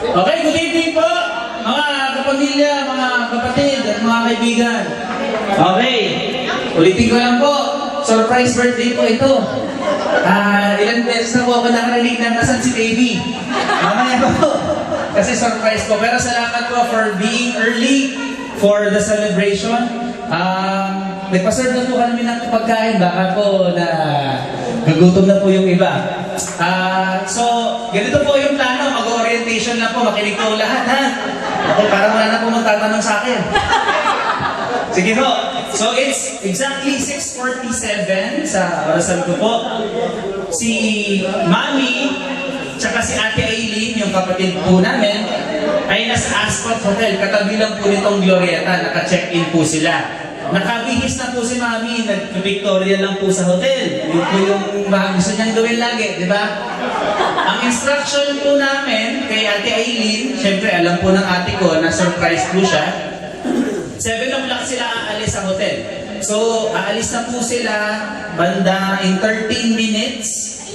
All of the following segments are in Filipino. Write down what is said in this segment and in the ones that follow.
Okay, good evening po, mga kapamilya, mga kapatid, at mga kaibigan. Okay, ulitin ko lang po, surprise birthday po ito. Ilan beses na po ako nakarinig na nasan si Davey. Mamaya po, kasi surprise po. Pero salamat po for being early for the celebration. Nagpaserve na po kami ng pagkain, baka po na nagutom na po yung iba. So, ganito po yung plano, mag-orientation na po, makinig po lahat, ha? Okay, parang wala na po magtatanong sa akin. Sige po. So, it's exactly 6:47 sa orasan ko po. Si Mami, tsaka si Ate Aileen, yung kapatid po namin, ay nasa Ascot Hotel. Katabi lang po nitong Glorieta, naka-check-in po sila. Nakabihis na po si Mami, nag-Victoria lang po sa hotel. Yun po yung gusto niyang gawin lagi, di ba? Ang instruction po namin kay Ate Aileen, syempre alam po ng ate ko na surprise po siya, 7 o'clock sila aalis sa hotel. So, aalis na po sila banda in 13 minutes.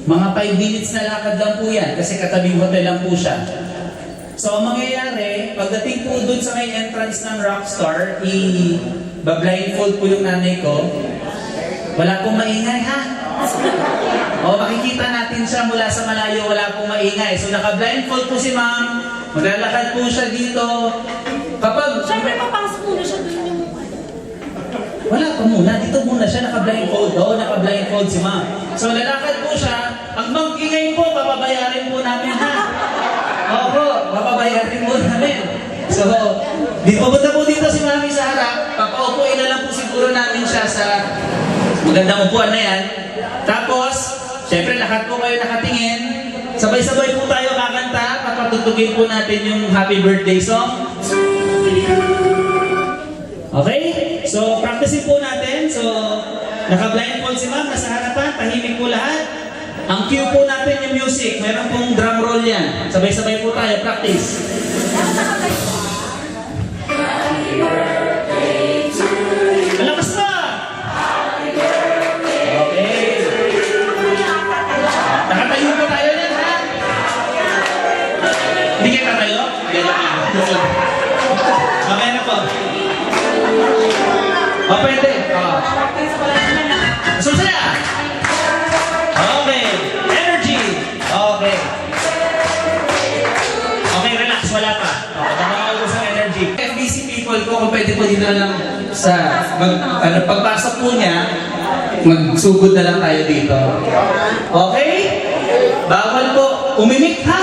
Mga 5 minutes na lakad lang po yan kasi katabing hotel lang po siya. So, ang mangyayari, pagdating po dun sa may entrance ng Rockstar, i-blindfold po yung nanay ko. Wala pong maingay, ha? O, makikita natin siya mula sa malayo, wala pong maingay. So, naka-blindfold po si ma'am, maglalakad po siya dito. Kapag... Siyempre, papasok muna siya dun yung... Wala pa muna, dito muna siya, naka-blindfold. Oo, naka-blindfold si ma'am. So, lalakad po siya, pag mag-ingay po, papabayarin po namin, ha? Opo, papabayarin po namin. So, pupunta po dito si Mami sa harap, papaupuin na lang po siguro namin siya sa magandang upuan na yan. Tapos, syempre lahat po kayo nakatingin. Sabay-sabay po tayo kakanta, papatutugin po natin yung happy birthday song. Okay? So, practicing po natin. So, naka-blindfold si Ma'am, nasa harapan, tahimik po lahat. Ang cue po natin yung music. Meron pong drum roll yan. Sabay-sabay po tayo. Practice. Malakas pa! Okay. Nakatayo po tayo yan, ha? Hindi kayo tatayo? Mamaya na po. O, pwede. Susaya! Okay. Energy. Okay. Okay, relax. Wala pa. Okay, nakakaubos ang energy. FBC people ko, kung pwede po dito na lang sa pagpasok po niya, magsugod na lang tayo dito. Okay? Bawal po. Umimik, ha?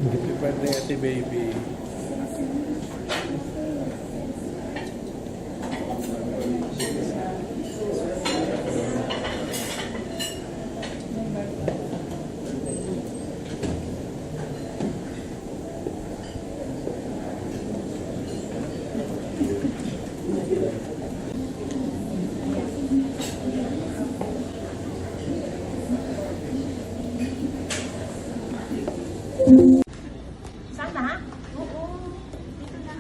Happy birthday, Ate Baby. Sana? Oo. Dito na.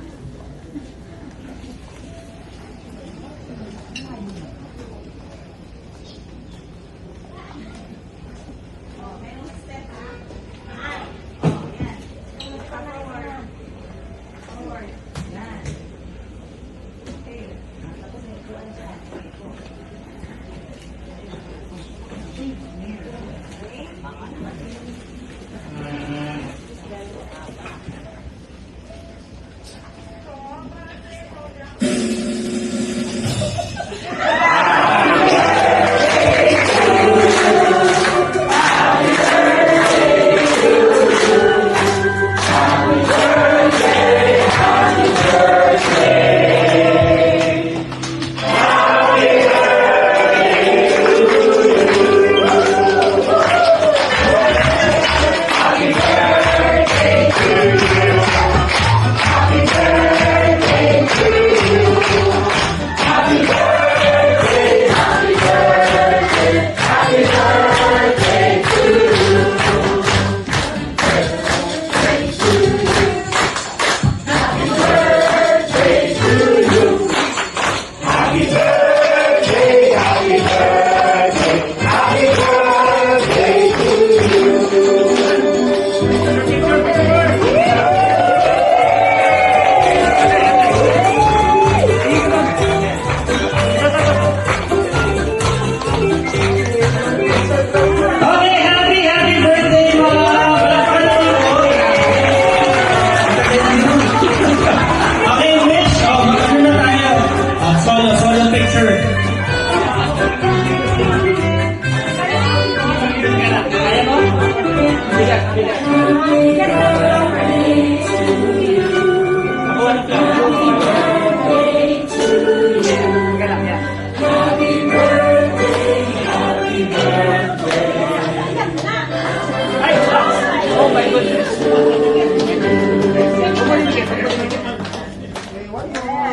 Happy birthday, happy birthday.